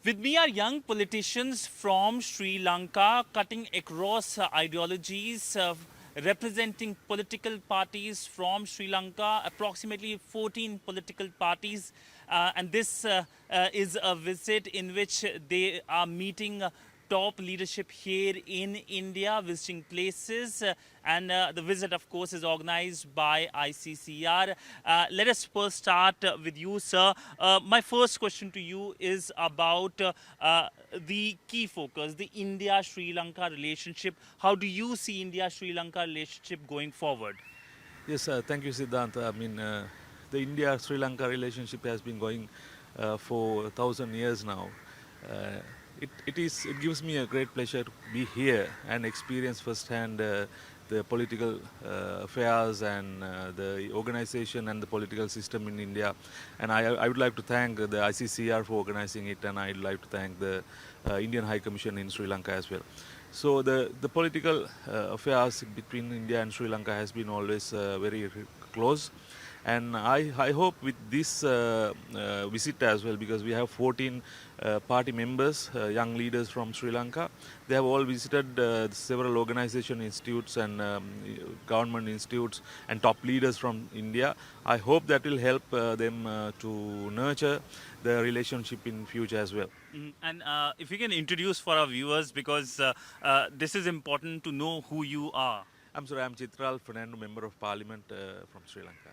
With me are young politicians from Sri Lanka cutting across ideologies, representing political parties from Sri Lanka, approximately 14 political parties. And this is a visit in which they are meeting top leadership here in India, visiting places. And the visit, of course, is organized by ICCR. Let us first start with you, sir. My first question to you is about the key focus, the India-Sri Lanka relationship. How do you see India-Sri Lanka relationship going forward? Yes, thank you, Siddhant. The India-Sri Lanka relationship has been going for 1,000 years now. It gives me a great pleasure to be here and experience firsthand the political affairs and the organization and the political system in India. And I would like to thank the ICCR for organizing it, and I'd like to thank the Indian High Commission in Sri Lanka as well. So the political affairs between India and Sri Lanka has been always very close. And I hope with this visit as well, because we have 14 party members, young leaders from Sri Lanka. They have all visited several organization institutes and government institutes and top leaders from India. I hope that will help them to nurture the relationship in future as well. And if you can introduce for our viewers, because this is important to know who you are. I'm sorry, I'm Chitra Fernando, Member of Parliament from Sri Lanka.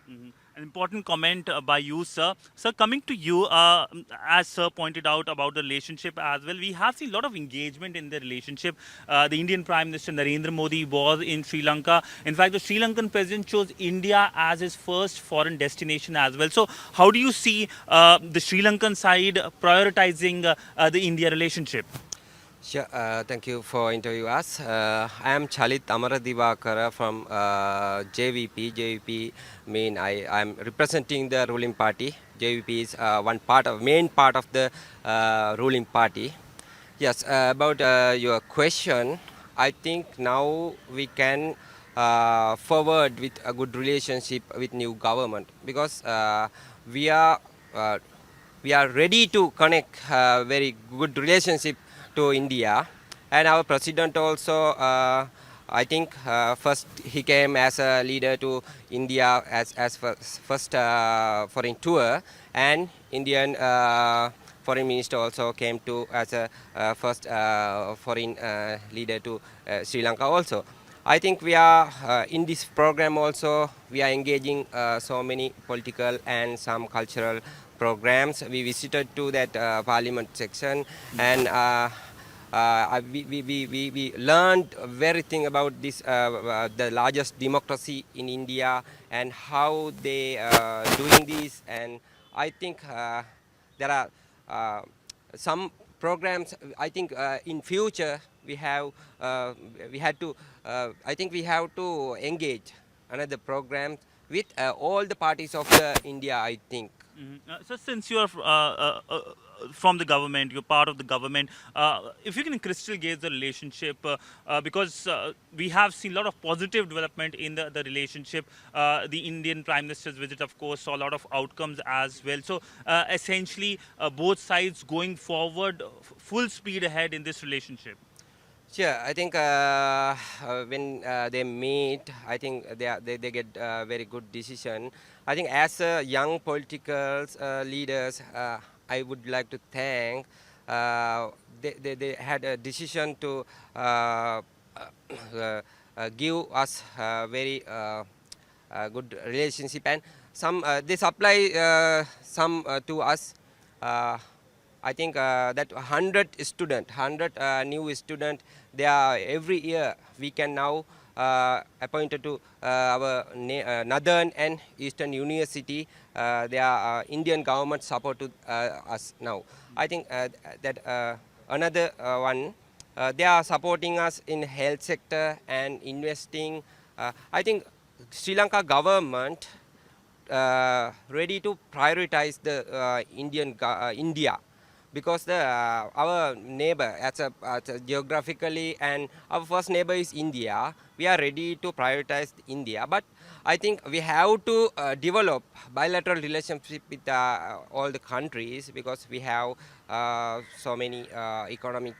An important comment by you, sir. Sir, coming to you, as sir pointed out about the relationship as well, we have seen a lot of engagement in the relationship. The Indian Prime Minister Narendra Modi was in Sri Lanka. In fact, the Sri Lankan president chose India as his first foreign destination as well. So, how do you see the Sri Lankan side prioritizing the India relationship? Sure, thank you for interview us. I am Chalit Amarra Diwakara from JVP. JVP mean I am representing the ruling party. JVP is main part of the ruling party. Yes, about your question, I think now we can forward with a good relationship with new government, because we are ready to connect very good relationship to India. And our president also, I think first he came as a leader to India as first foreign tour, and Indian foreign minister also came to as a first foreign leader to Sri Lanka also. I think we are in this program also, we are engaging so many political and some cultural programs. We visited to that parliament section, and we learned everything about this the largest democracy in India and how they are doing this. And I think there are some programs. I think in future we had to I think we have to engage another program with all the parties of India, I think. So, since you are from the government, you're part of the government, if you can crystal gaze the relationship, because we have seen a lot of positive development in the relationship. The Indian Prime Minister's visit, of course, saw a lot of outcomes as well. So, essentially, both sides going forward, full speed ahead in this relationship. Sure, I think when they meet, I think they get very good decision. I think as young political leaders, I would like to thank. They had a decision to give us very good relationship, and some they supply some to us. I think that 100 new student, they are every year we can now appointed to our Northern and Eastern University. They are Indian government support to us now. I think that another one, they are supporting us in health sector and investing. I think Sri Lanka government ready to prioritize the India, because our neighbor, as a geographically, and our first neighbor is India. We are ready to prioritize India, but I think we have to develop bilateral relationship with all the countries, because we have so many economic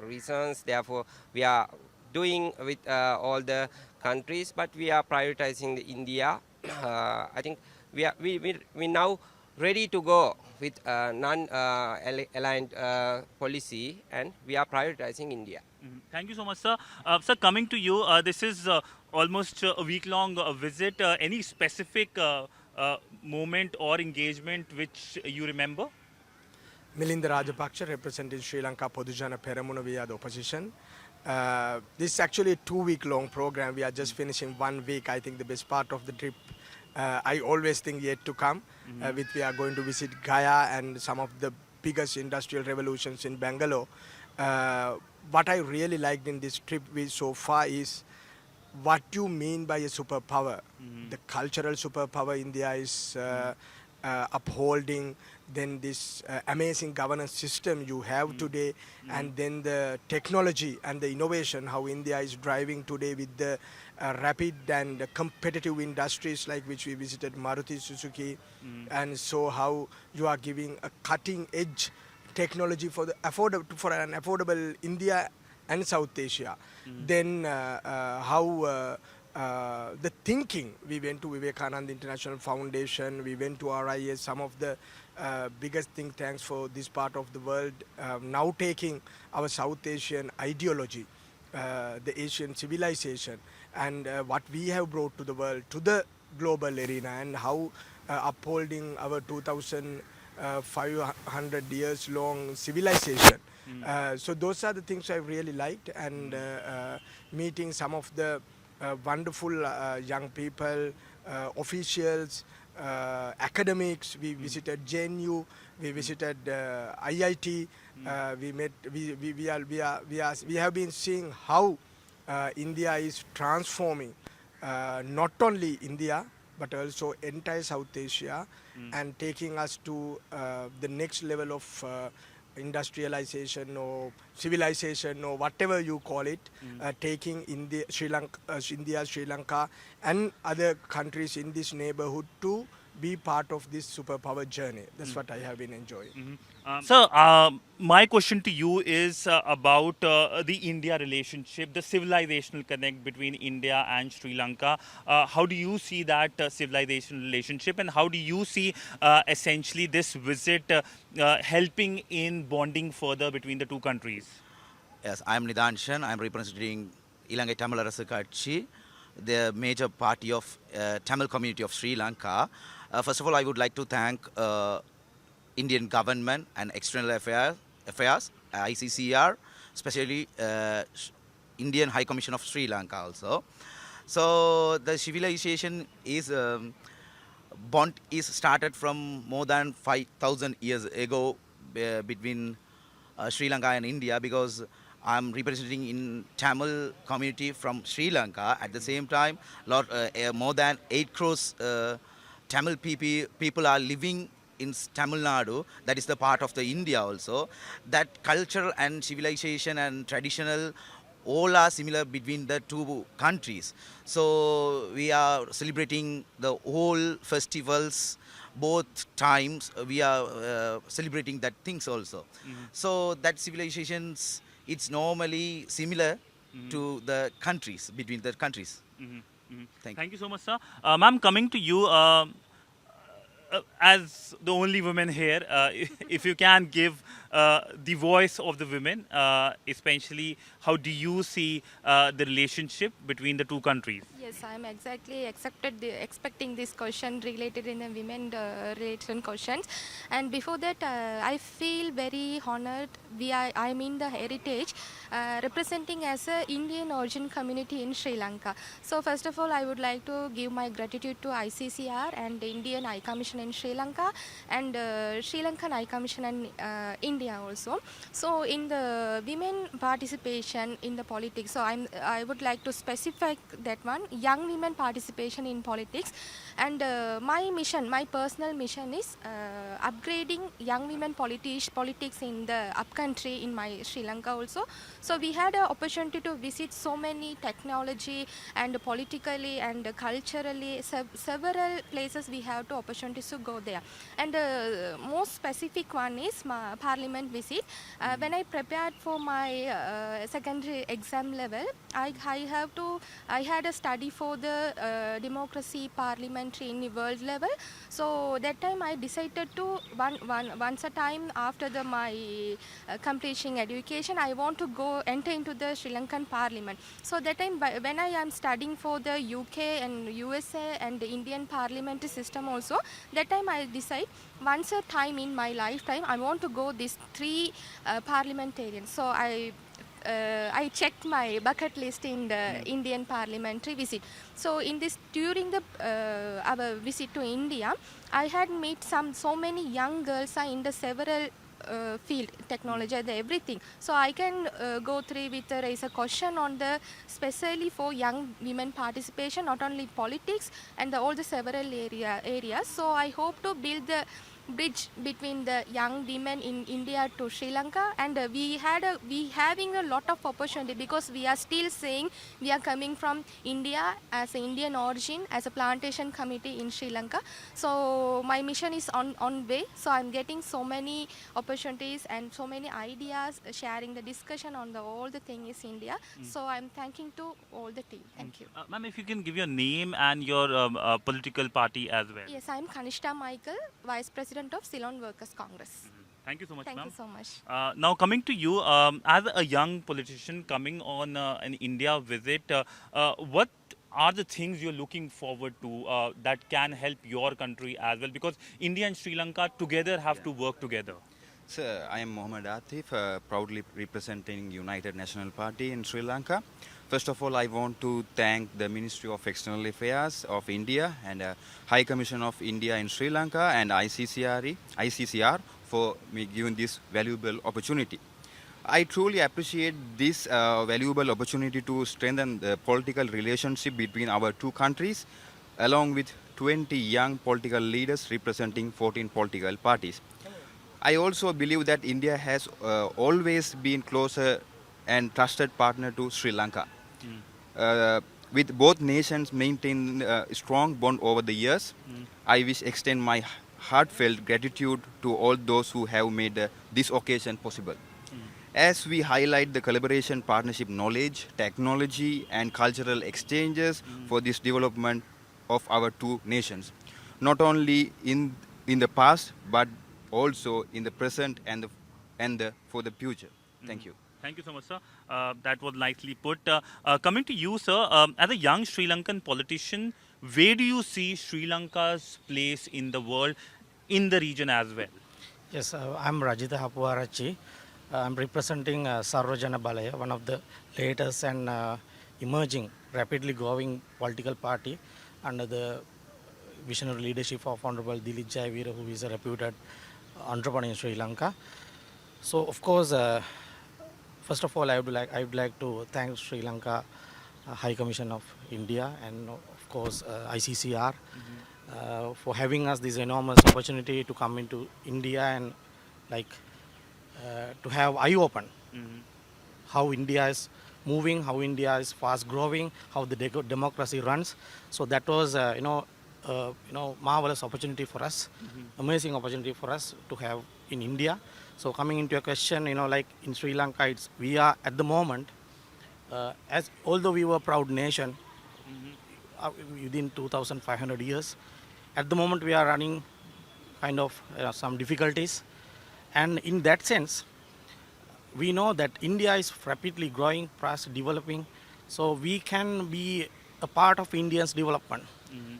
reasons. Therefore, we are doing with all the countries, but we are prioritizing the India. I think we now ready to go with non-aligned policy, and we are prioritizing India. Thank you so much, sir. Sir, coming to you, this is almost a week-long visit. Any specific moment or engagement which you remember? Milinda Rajapakse representing Sri Lanka Podujana Peramuna via the opposition. This is actually a 2-week long program. We are just finishing 1 week. I think the best part of the trip, I always think yet to come. We are going to visit Gaya and some of the biggest industrial revolutions in Bangalore. What I really liked in this trip so far is what you mean by a superpower. The cultural superpower India is upholding, then this amazing governance system you have today, and then the technology and the innovation, how India is driving today with the rapid and competitive industries like which we visited Maruti Suzuki, and so how you are giving a cutting edge technology for the for an affordable India and South Asia. Then how the thinking, we went to Vivekananda International Foundation, we went to RIS, some of the biggest think tanks for this part of the world, now taking our South Asian ideology, the Asian civilization, and what we have brought to the world, to the global arena, and how upholding our 2,500 years long civilization. So those are the things I really liked, and meeting some of the wonderful young people, officials, academics. We visited JNU, we visited IIT. We have been seeing how India is transforming not only India but also entire South Asia, and taking us to the next level of industrialization or civilization or whatever you call it, taking India, Sri Lanka and other countries in this neighborhood to be part of this superpower journey. That's what I have been enjoying. Sir, my question to you is about the India relationship, the civilizational connect between India and Sri Lanka. How do you see that civilization relationship, and how do you see essentially this visit helping in bonding further between the two countries? Yes, I am Nidan Shan. I am representing Ilangai Tamil Arasu Katchi, the major party of Tamil community of Sri Lanka. First of all, I would like to thank Indian government and external affairs, ICCR, especially Indian High Commission of Sri Lanka also. So the civilization is bond is started from more than 5,000 years ago between Sri Lanka and India, because I'm representing in Tamil community from Sri Lanka. At the same time, more than 8 crores Tamil people are living in Tamil Nadu. That is the part of the India also. That culture and civilization and traditional all are similar between the two countries. So we are celebrating the whole festivals, both times we are celebrating that things also. So that civilizations, it's normally similar to the countries, between the countries. Thank you so much, sir. Ma'am, coming to you, as the only woman here, if you can give the voice of the women, especially how do you see the relationship between the two countries? Yes, I am exactly expecting this question related in the women relation questions. And before that, I feel very honored. I am in the heritage representing as a Indian origin community in Sri Lanka. So first of all, I would like to give my gratitude to ICCR and the Indian High Commission in Sri Lanka, and Sri Lankan High Commission and India also. So in the women participation in the politics, so I would like to specify that one, young women participation in politics. And my mission, my personal mission is upgrading young women politics in the upcountry in my Sri Lanka also. So we had an opportunity to visit so many technology and politically and culturally several places we have to opportunities to go there. And most specific one is my parliament visit. When I prepared for my secondary exam level, I had a study for the democracy parliamentary in the world level. So that time I decided to once a time after my completing education, I want to go enter into the Sri Lankan parliament. So that time when I am studying for the UK and USA and the Indian parliamentary system also, that time I decide once a time in my lifetime I want to go these three parliamentarians. So I checked my bucket list in the Indian parliamentary visit. So in this during the our visit to India, I had met so many young girls are in the several field, technology, everything. So I can go through with raise a question on the especially for young women participation, not only politics and all the several areas. So I hope to build the bridge between the young women in India to Sri Lanka, and we having a lot of opportunity because we are still saying we are coming from India as an Indian origin as a plantation committee in Sri Lanka. So my mission is on way. So I'm getting so many opportunities and so many ideas, sharing the discussion on all the thing is India. So I'm thanking to all the team. Thank you. Ma'am, if you can give your name and your political party as well. Yes, I'm Kanishta Michael, Vice President of Ceylon Workers Congress. Thank you so much, Thank ma'am. you so much. Now coming to you, as a young politician coming on an India visit, what are the things you're looking forward to that can help your country as well? Because India and Sri Lanka together have to work together. Sir, I am Mohammad Atif, proudly representing United National Party in Sri Lanka. First of all, I want to thank the Ministry of External Affairs of India and High Commission of India in Sri Lanka and ICCR for me giving this valuable opportunity. I truly appreciate this valuable opportunity to strengthen the political relationship between our two countries, along with 20 young political leaders representing 14 political parties. I also believe that India has always been closer and trusted partner to Sri Lanka. With both nations maintaining a strong bond over the years, I wish extend my heartfelt gratitude to all those who have made this occasion possible. As we highlight the collaboration, partnership, knowledge, technology and cultural exchanges for this development of our two nations, not only in the past but also in the present and for the future. Thank you. Thank you so much, sir. That was nicely put. Coming to you, sir, as a young Sri Lankan politician, where do you see Sri Lanka's place in the world, in the region as well? Yes, I'm Rajita Hawaraji. I'm representing Sarvajana Balaya, one of the latest and emerging, rapidly growing political party under the visionary leadership of Honorable Dilip Jayavira, who is a reputed entrepreneur in Sri Lanka. So, of course, first of all, I would like to thank Sri Lanka High Commission of India and, of course, ICCR for having us this enormous opportunity to come into India and to have eye open how India is moving, how India is fast growing, how the democracy runs. So that was marvelous opportunity for us, amazing opportunity for us to have in India. So coming into your question, like in Sri Lanka, we are at the moment, although we were a proud nation within 2,500 years, at the moment we are running kind of some difficulties. And in that sense, we know that India is rapidly growing, fast developing, so we can be a part of India's development.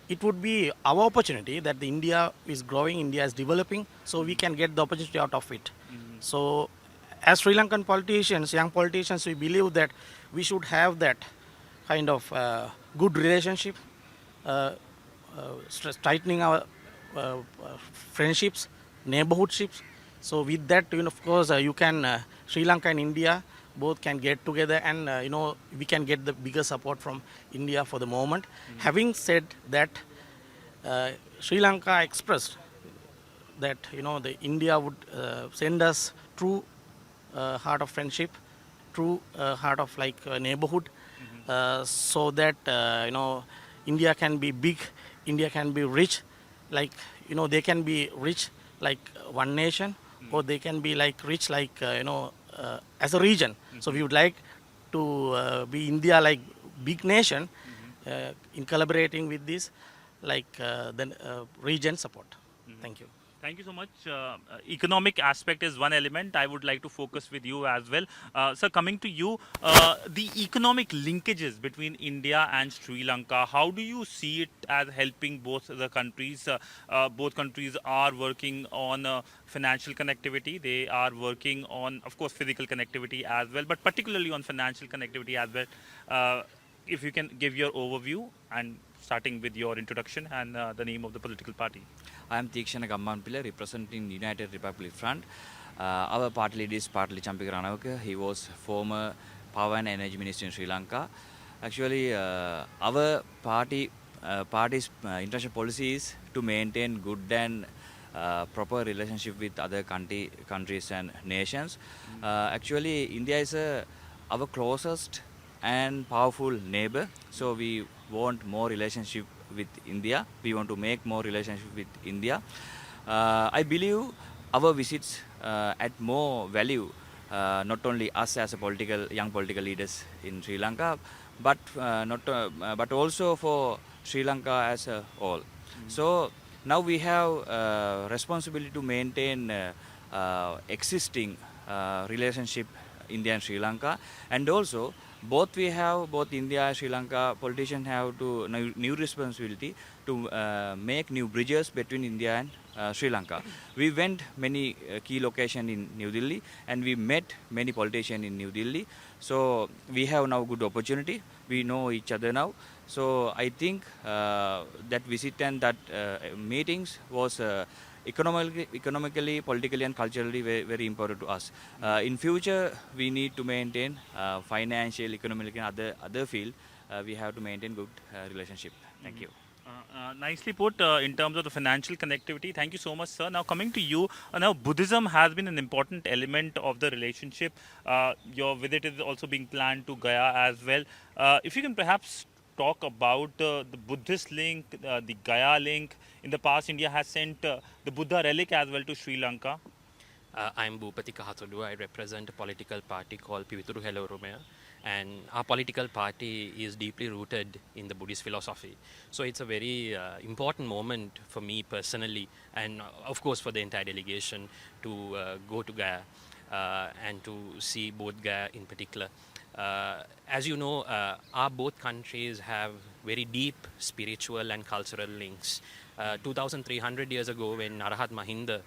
It would be our opportunity that the India is growing, India is developing, so we can get the opportunity out of it. So as Sri Lankan politicians, young politicians, we believe that we should have that kind of good relationship, tightening our friendships, neighborhoodships. So with that, of course, Sri Lanka and India both can get together and, we can get the bigger support from India for the moment. Having said that, Sri Lanka expressed that the India would send us true heart of friendship, true heart of like neighborhood, so that India can be big, India can be rich, like they can be rich like one nation, or they can be like rich like as a region. So we would like to be India like big nation in collaborating with this like the region support. Thank you. Thank you so much. Economic aspect is one element I would like to focus with you as well. Sir, coming to you, the economic linkages between India and Sri Lanka, how do you see it as helping both the countries? Both countries are working on financial connectivity. They are working on, of course, physical connectivity as well, but particularly on financial connectivity as well. If you can give your overview and starting with your introduction and the name of the political party. I am Tikshana Gam representing United Republic Front. Our party leader is partly Champik Ranawaka. He was former Power and Energy Minister in Sri Lanka. Actually, our party's international policy is to maintain good and proper relationship with other countries and nations. Actually, India is our closest and powerful neighbor, so we want more relationship with India. We want to make more relationship with India. I believe our visits add more value, not only us as a young political leaders in Sri Lanka, but but also for Sri Lanka as a whole. So now we have responsibility to maintain existing relationship India and Sri Lanka, and also both India and Sri Lanka politicians have to new responsibility to make new bridges between India and Sri Lanka. We went many key locations in New Delhi, and we met many politicians in New Delhi. So we have now good opportunity. We know each other now. So I think that visit and that meetings was economically, politically, and culturally very important to us. In future, we need to maintain financial, economic, and other field. We have to maintain good relationship. Thank you. Nicely put in terms of the financial connectivity. Thank you so much, sir. Now, coming to you, now Buddhism has been an important element of the relationship. Your visit is also being planned to Gaya as well. If you can perhaps talk about the Buddhist link, the Gaya link. In the past, India has sent the Buddha relic as well to Sri Lanka. I'm Bhupati Kahatulu. I represent a political party called Pivituru Helorumaya, and our political party is deeply rooted in the Buddhist philosophy. So it's a very important moment for me personally, and of course for the entire delegation to go to Gaya and to see Bodh Gaya in particular. As you know, our both countries have very deep spiritual and cultural links. 2,300 years ago, when Arahat Mahinda,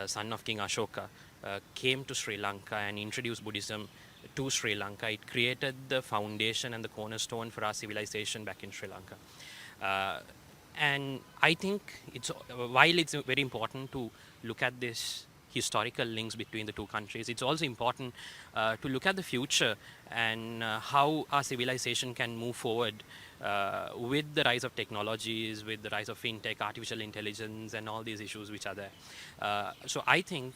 son of King Ashoka, came to Sri Lanka and introduced Buddhism to Sri Lanka, it created the foundation and the cornerstone for our civilization back in Sri Lanka. And I think while it's very important to look at this historical links between the two countries, it's also important to look at the future and how our civilization can move forward with the rise of technologies, with the rise of fintech, artificial intelligence, and all these issues which are there. So I think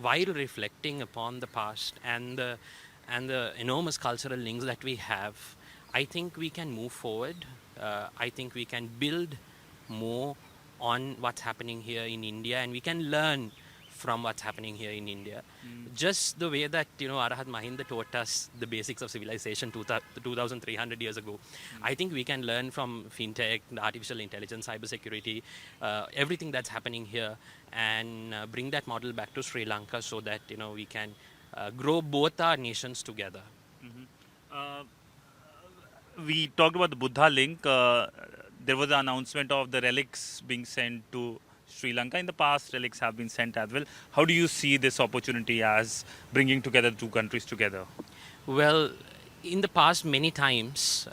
while reflecting upon the past and the enormous cultural links that we have, I think we can move forward. I think we can build more on what's happening here in India, and we can learn from what's happening here in India. Just the way that Arahat Mahinda taught us the basics of civilization 2,300 years ago. I think we can learn from fintech, artificial intelligence, cybersecurity, everything that's happening here, and bring that model back to Sri Lanka so that we can grow both our nations together. We talked about the Buddha link. There was an announcement of the relics being sent to Sri Lanka. In the past, relics have been sent as well. How do you see this opportunity as bringing together two countries together? Well, in the past, many times,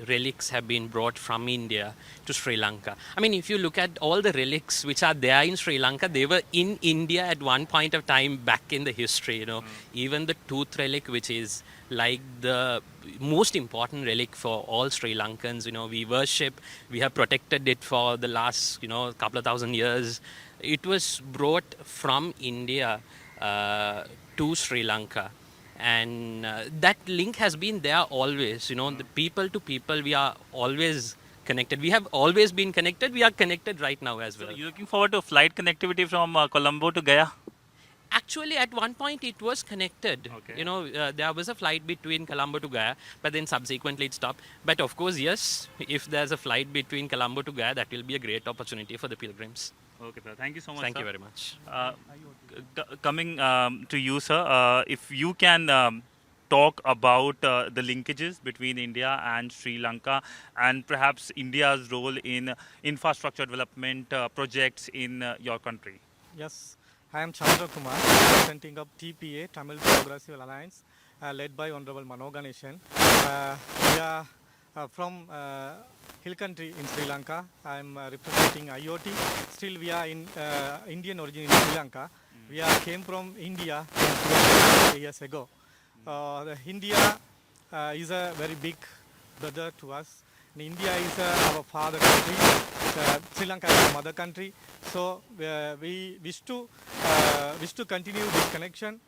relics have been brought from India to Sri Lanka. I mean, if you look at all the relics which are there in Sri Lanka, they were in India at one point of time back in the history, you know. Even the tooth relic, which is like the most important relic for all Sri Lankans, you know, we worship, we have protected it for the last, you know, couple of thousand years. It was brought from India to Sri Lanka. And that link has been there always, you know, the people to people, we are always connected. We have always been connected. We are connected right now as well. So you're looking forward to flight connectivity from Colombo to Gaya? Actually, at one point it was connected. Okay. You know, there was a flight between Colombo to Gaya, but then subsequently it stopped. But of course, yes, if there's a flight between Colombo to Gaya, that will be a great opportunity for the pilgrims. Okay, sir. Thank you so much. Thank sir. you very much. Coming to you, sir, if you can talk about the linkages between India and Sri Lanka and perhaps India's role in infrastructure development projects in your country. Yes, I am Chandra Kumar, representing of TPA, Tamil Progressive Alliance, led by Honorable Mano Ganeshan. We are from hill country in Sri Lanka. I am representing IoT. Still, we are in Indian origin in Sri Lanka. We came from India 2 years ago. India is a very big brother to us. And India is our father country. Sri Lanka is our mother country. So we wish to continue this connection.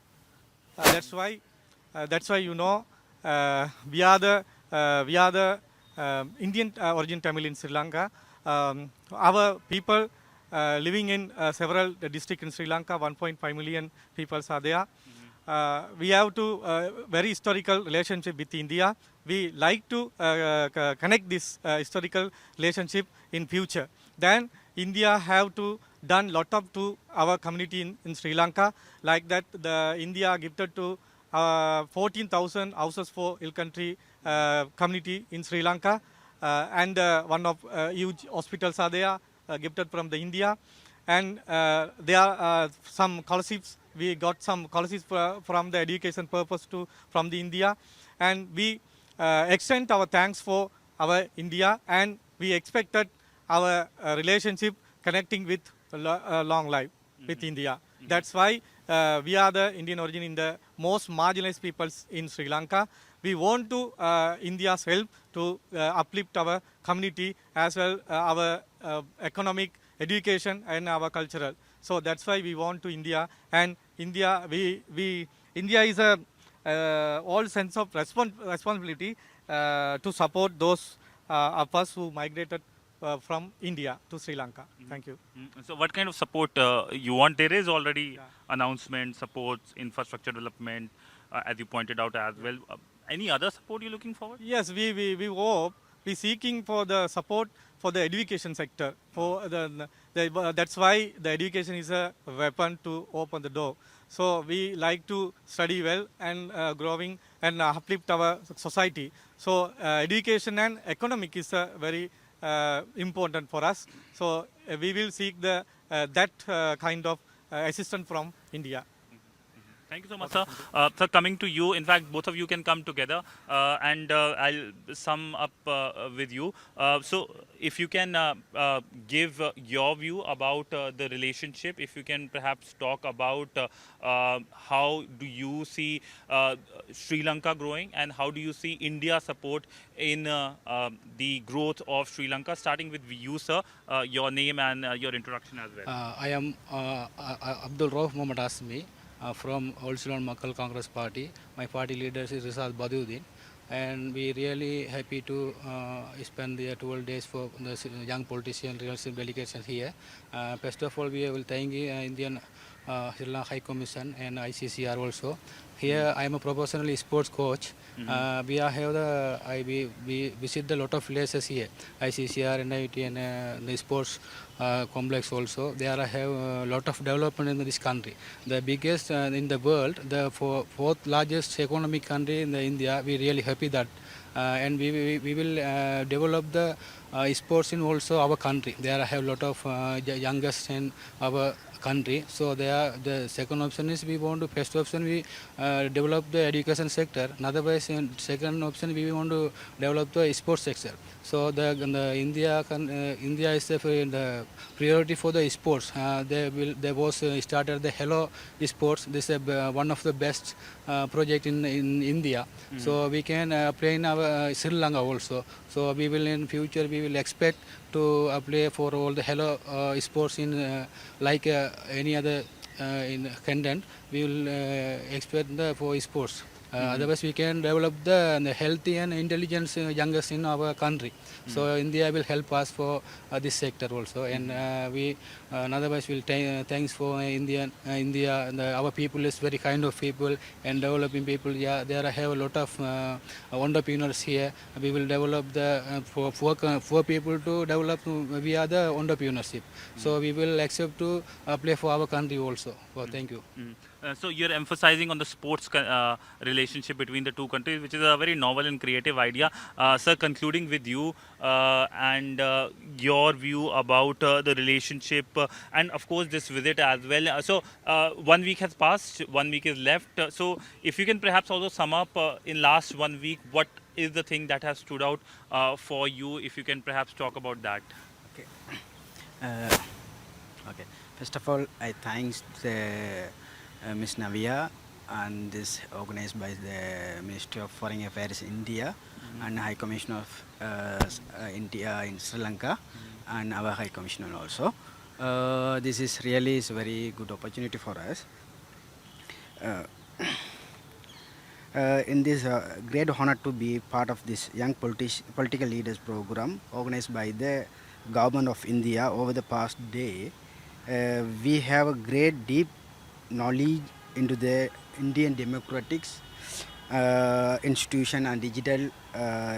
That's why you know we are the Indian origin Tamil in Sri Lanka. Our people living in several districts in Sri Lanka, 1.5 million people are there. We have to very historical relationship with India. We like to connect this historical relationship in future. Then India have to done lot of to our community in Sri Lanka. Like that, the India gifted to 14,000 houses for hill country community in Sri Lanka, and one of huge hospitals are there gifted from the India, and there are some scholarships. We got some scholarships from the education purpose from the India, and we extend our thanks for our India, and we expect that our relationship connecting with long life with India. That's why we are the Indian origin in the most marginalized peoples in Sri Lanka. We want to India's help to uplift our community as well our economic, education and our cultural. So that's why we want to India, and India India is a all sense of responsibility to support those of us who migrated from India to Sri Lanka. Thank you. So what kind of support you want? There is already announcement, supports, infrastructure development, as you pointed out as well. Any other support you're looking forward? Yes, we hope we seeking for the support for the education sector. For that's why the education is a weapon to open the door. So we like to study well and growing and uplift our society. So education and economic is very important for us. So we will seek the that kind of assistance from India. Thank you so much, sir. Sir, coming to you, in fact, both of you can come together and I'll sum up with you. So, if you can give your view about the relationship, if you can perhaps talk about how do you see Sri Lanka growing and how do you see India support in the growth of Sri Lanka, starting with you, sir, your name and your introduction as well. I am Abdul Rauf Mohammad Asmi. From Old Ceylon Makal Congress Party. My party leader is Rizal Badiuddin, and we really happy to spend the 12 days for the young politician relationship delegations here. First of all, we will thank Indian Sri Lanka High Commission and ICCR also. Here, I am a professional sports coach. We visit a lot of places here, ICCR and IIT and the sports complex also. There I have a lot of development in this country. The biggest in the world, the fourth largest economic country in India. We really happy that, and we will develop the sports in also our country. There I have a lot of youngest and our country. So the second option is we want to, first option we develop the education sector. Otherwise, in second option we want to develop the sports sector. So the India is the priority for the sports. There was started the Hello Sports. This is one of the best project in India. So we can apply in our Sri Lanka also. So we will in future we will expect to apply for all the Hello sports in like any other in content. We will expect for sports. Otherwise, we can develop the healthy and intelligent youngest in our country. So India will help us for this sector also, and otherwise we'll thanks for India. Our people is very kind of people and developing people. Yeah, there have a lot of entrepreneurs here. We will develop the for people to develop via the entrepreneurship. So we will accept to apply for our country also. So thank you. So you're emphasizing on the sports relationship between the two countries, which is a very novel and creative idea. Sir, concluding with you and your view about the relationship and of course this visit as well. So 1 week has passed, 1 week is left. So if you can perhaps also sum up in last 1 week, what is the thing that has stood out for you? If you can perhaps talk about that. Okay. Okay. First of all, I thanks the Ms. Navia and this organized by the Ministry of Foreign Affairs India and High Commissioner of India in Sri Lanka and our High Commissioner also. This is really is a very good opportunity for us. In this great honor to be part of this young political leaders program organized by the government of India over the past day. We have a great deep knowledge into the Indian democratics institution and digital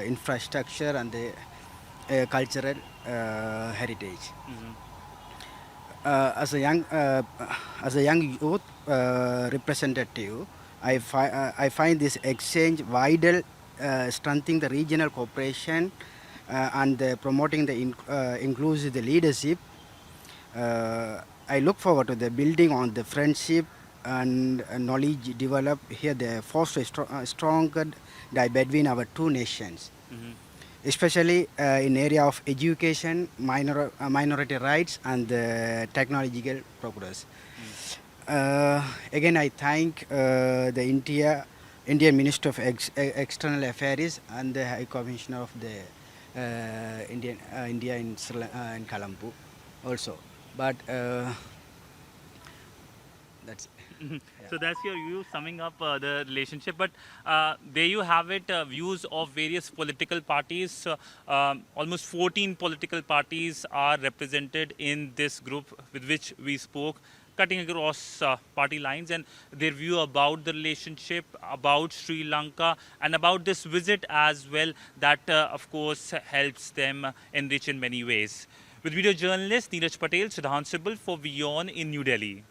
infrastructure and the cultural heritage. As a young youth representative, I find this exchange vital, strengthening the regional cooperation and promoting the inclusive leadership. I look forward to the building on the friendship and knowledge developed here. The foster stronger between our two nations, especially in area of education, minority rights, and technological progress. Again, I thank the Indian Minister of External Affairs and the High Commissioner of the India in Colombo also. But that's it. Yeah. So that's your view summing up the relationship. But there you have it, views of various political parties. Almost 14 political parties are represented in this group with which we spoke, cutting across party lines, and their view about the relationship, about Sri Lanka, and about this visit as well that of course helps them enrich in many ways. With video journalist Neeraj Patel, Siddhant Sibal for WION in New Delhi.